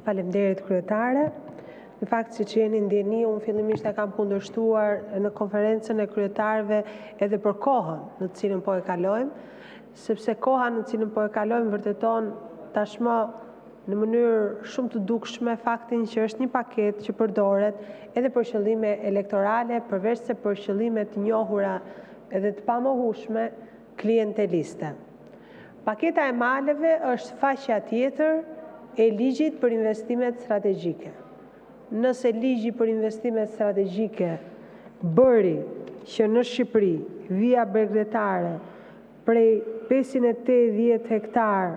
Faleminderit kryetare. Në fakt, si që jeni ndjeni, unë fillimisht e kam kundërshtuar në konferencën e kryetarëve edhe për kohën në të cilën po e kalojmë, sepse koha në të cilën po e kalojmë vërteton tashmë në mënyrë shumë të dukshme faktin që është një paketë që përdoret edhe për qëllime elektorale, përveç se për qëllime të njohura edhe të pamohueshme klienteliste. Paketa e maleve është faqja tjetër e ligjit për investimet strategjike. Nëse ligji për investimet strategjike bëri që në Shqipëri, vija bregdetare, prej 580 hektar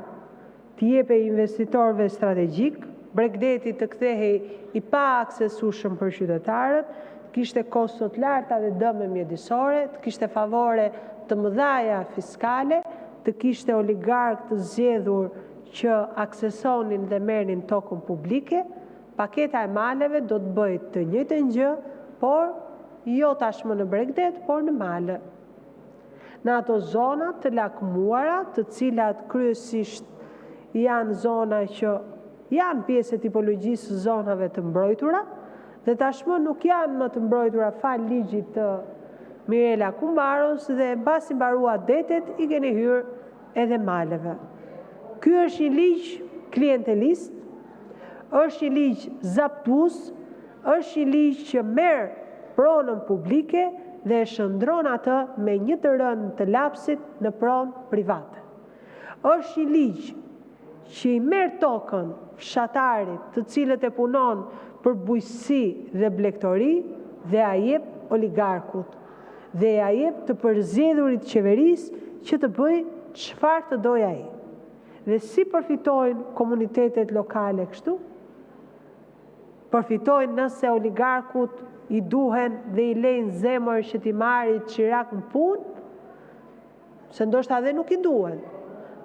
të jepe investitorëve strategjik, bregdeti të kthehej i pa aksesueshëm për qytetarët, kishte kosto të larta dhe dëme mjedisore, të kishte favore të mëdhaja fiskale, të kishte oligark të zgjedhur që aksesonin dhe merrnin tokën publike. Paketa e maleve do të bëjë të njëjtën gjë, por jo tashmë në bregdet, por në male. Në ato zona të lakmuara, të cilat kryesisht janë zona që janë pjesë e tipologjisë zonave të mbrojtura, dhe tashmë nuk janë më të mbrojtura fal ligjit të Mirela Kumbaros dhe mbasi mbarua detet i keni hyrë edhe maleve. Ky është një ligj klientelist, është një ligj zaptues, është një ligj që merr pronën publike dhe e shndron atë me një të rënë të lapsit në pronë private. Është një ligj që i merr tokën fshatarit të cilët e punon për bujqësi dhe blegtori dhe a jep oligarkut dhe a jep të përzgjedhurit qeverisë që të bëjë çfarë të dojë ai. Dhe si përfitojnë komunitetet lokale kështu? Përfitojnë nëse oligarkut i duhen dhe i lejnë zemër që t'i marri qirak në punë, se ndoshta dhe nuk i duhen.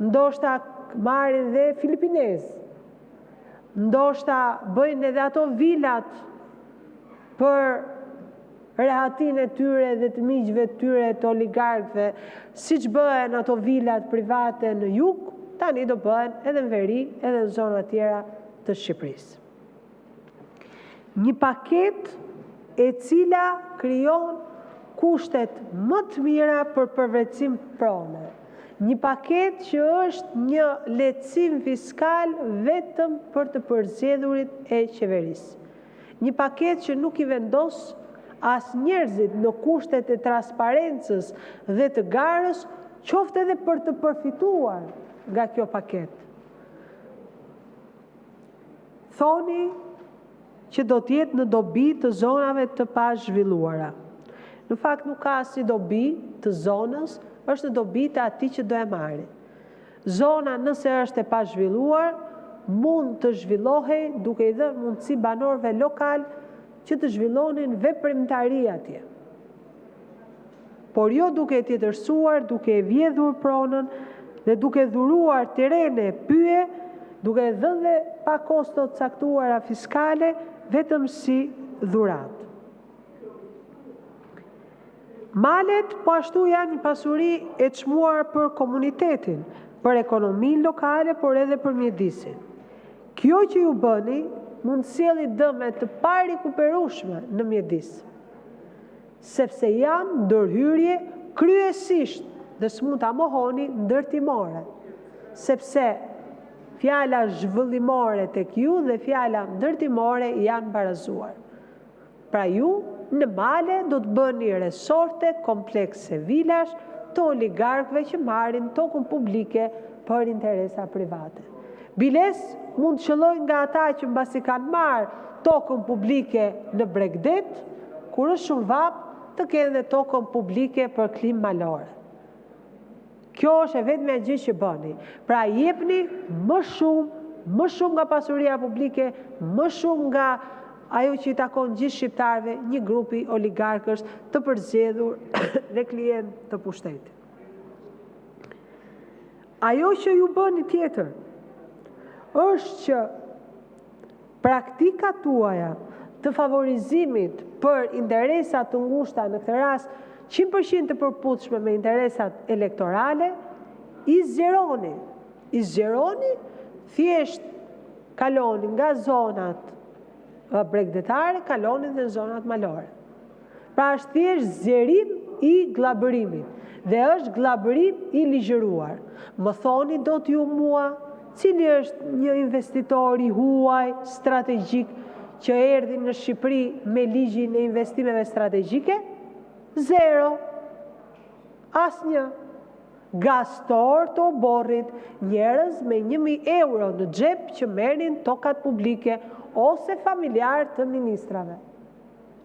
Ndoshta marrin dhe filipinez. Ndoshta bëjnë edhe ato vilat për rehatin e tyre dhe të miqve të tyre të oligarkëve, siç bëhen ato vilat private në jug, tani do bëhen edhe në veri, edhe në zona tjera të Shqipërisë. Një paketë e cila krijon kushtet më të mira për përvetësim prone. Një paketë që është një lehtësim fiskal vetëm për të përzgjedhurit e qeverisë. Një paketë që nuk i vendos as njerëzit në kushtet e transparencës dhe të garës, qoftë edhe për të përfituar nga kjo paketë. Thoni që do t'jetë në dobi të zonave të pazhvilluara. Në fakt nuk ka si dobi të zonës, është në dobi të atij që do e marrë. Zona nëse është e pazhvilluar, mund të zhvillohej duke i dhënë mundësi banorëve lokal që të zhvillonin veprimtari atje. Por jo duke e tjetërsuar, duke e vjedhur pronën dhe duke dhuruar terene pyje, duke dhënë dhe pa kosto të caktuara fiskale, vetëm si dhurat. Malet po ashtu janë një pasuri e çmuar për komunitetin, për ekonominë lokale, por edhe për mjedisin. Kjo që ju bëni mund sjellë dëme të parikuperueshme në mjedis, sepse janë ndërhyrje kryesisht dhe s'mund ta mohoni ndërtimore, sepse fjala zhvillimore tek ju dhe fjala ndërtimore janë barazuar. Pra ju në male do të bëni resorte komplekse vilash të oligarkëve që marrin tokën publike për interesa private. Biles mund të qëllojnë nga ata që mbasi kanë marrë tokën publike në bregdet, kur është shumë vap të kenë dhe tokën publike për klimë malore. Kjo është e vetmja gjë që bëni. Pra jepni më shumë nga pasuria publike, më shumë nga ajo që i takon gjithë shqiptarëve, një grupi oligarkësh të përzgjedhur dhe klient të pushtetit. Ajo që ju bëni tjetër është që praktikat tuaja të favorizimit për interesat të ngushta, në këtë rast 100% të përputhshme me interesat elektorale, i zgjeroni thjesht kalonin nga zonat bregdetare, kalonin dhe në zonat malore. Pra është thjesht zjerim i glabërimit dhe është glabërim i ligjëruar. Më thoni do t'ju mua, cili është një investitor i huaj strategjik që erdhi në Shqipëri me ligjin e investimeve strategjike? Zero. Asnjë. Gastor të oborrit, njerëz me 1.000 euro në xhep që merrin tokat publike ose familjar të ministrave.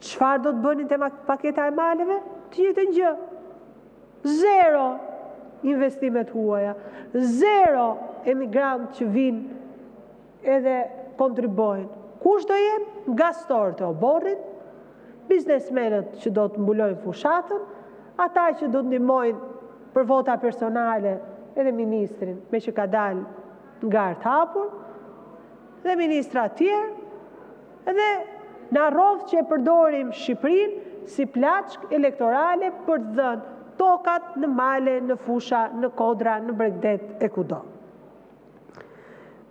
Çfarë do të bënin te paketa e maleve? Të njëjtën gjë. Zero investimet huaja, zero emigrantë që vinë edhe kontribojnë. Kush do jenë? Gastor të oborrit, biznesmenët që do të mbulojnë fushatën, ata që do të ndihmojnë për vota personale edhe ministrin, me që ka dalë nga të hapur, dhe ministra tjerë, edhe në rrodh që e përdorim Shqipërinë si plaçk elektorale për të dhënë tokat në male, në fusha, në kodra, në bregdet e kudo.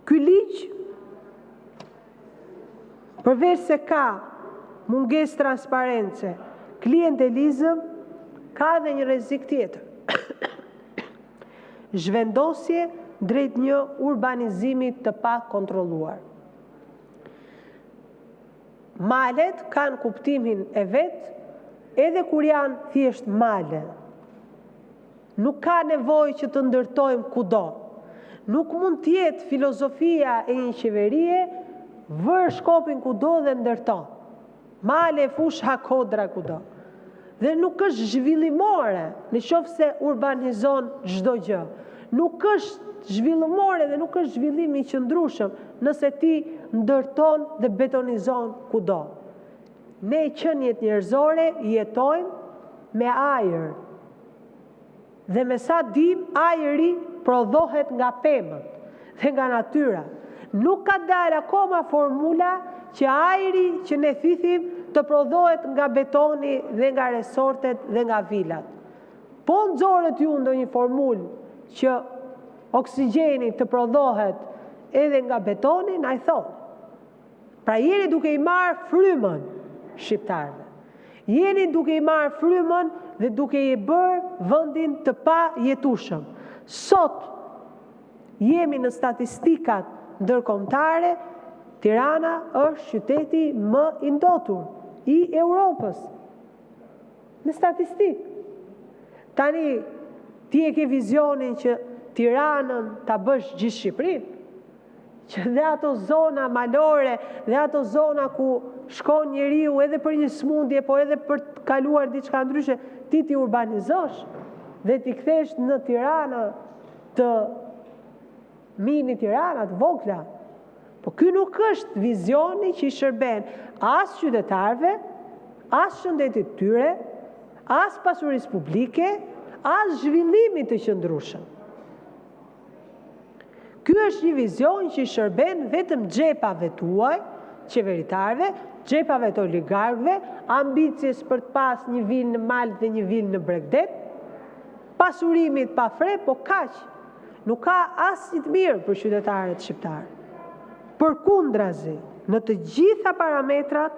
Ky ligj, përveç se ka mungesë transparence, klientelizëm, ka dhe një rrezik tjetër. Zhvendosje drejt një urbanizimi të pa kontrolluar. Malet kanë kuptimin e vet edhe kur janë thjesht male. Nuk ka nevojë që të ndërtojmë kudo. Nuk mund të jetë filozofia e një qeverie vër shkopin kudo dhe ndërton. Male, fusha, kodra kudo. Dhe nuk është zhvillimore në qoftë se urbanizon çdo gjë. Nuk është zhvillimore dhe nuk është zhvillim i qëndrueshëm nëse ti ndërton dhe betonizon kudo. Ne qeniet njerëzore jetojmë me ajër. Dhe me sa dim, ajri prodhohet nga pemët dhe nga natyra. Nuk ka dalë akoma formula që ajri që ne thithim të prodhohet nga betoni dhe nga resortet dhe nga vilat. Po nxorët ju ndonjë formulë që oksigjeni të prodhohet edhe nga betoni, na i thonë. Pra jeni duke i marrë frymën shqiptarëve. Jeni duke i marrë frymën dhe duke i bërë vendin të pa jetueshëm. Sot jemi në statistikat ndërkombëtare, Tirana është qyteti më i ndotur i Europës. Në statistikë. Tani ti e ke vizionin që Tiranën ta bësh gjithë Shqipërinë, që dhe ato zona malore, dhe ato zona ku shkon njeriu edhe për një smundje, po edhe për të kaluar diçka ndryshe, ti urbanizosh dhe ti kthesh në Tirana të mini Tirana të vogla. Po ky nuk është vizioni që i shërben as qytetarëve, as shëndetit tyre, as pasurisë publike, as zhvillimit të qëndrueshëm. Ky është një vizion që i shërben vetëm xhepave tuaj, qeveritarëve, xhepave të oligarkëve, ambicjes për të pas një vilë në mal dhe një vilë në bregdet, pasurimit pa fre, po kaq. Nuk ka asnjë të mirë për qytetarët shqiptarë. Përkundrazi, në të gjitha parametrat,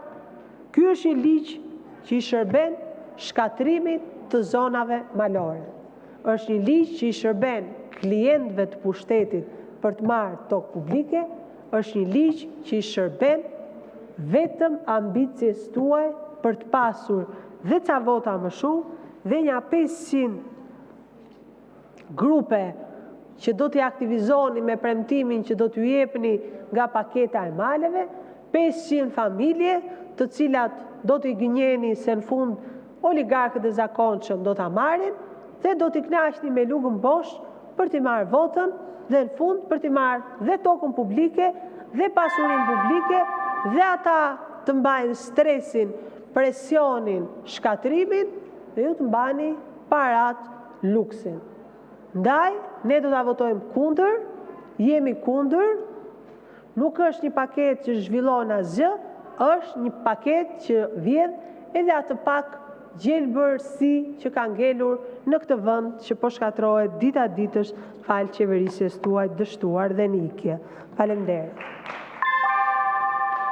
ky është një ligj që i shërben shkatrimit të zonave malore. Është një ligj që i shërben klientëve të pushtetit për të marrë tokë publike, është një ligj që i shërben vetëm ambicjes tuaj për të pasur dhe ca vota më shumë dhe një 500 grupe që do t'i aktivizoni me premtimin që do t'ju jepni nga paketa e maleve, 500 familje të cilat do t'i gënjeni se në fund oligarkët e zakonshëm do t'a marrin dhe do t'i kënaqni me lugën bosh për t'i marrë votën dhe në fund për t'i marrë dhe tokën publike dhe pasurinë publike dhe ata të mbajnë stresin, presionin, shkatrimin dhe ju të mbani parat, luksin. Ndaj, ne do t'a votojmë kundër, jemi kundër, nuk është një paket që zhvillon asgjë, është një paket që vjedh edhe atë pak gjelbërsi që ka ngelur në këtë vend që po shkatrohet dita ditësh falë qeverisjes tuaj dështuar dhe në ikje. Faleminderit.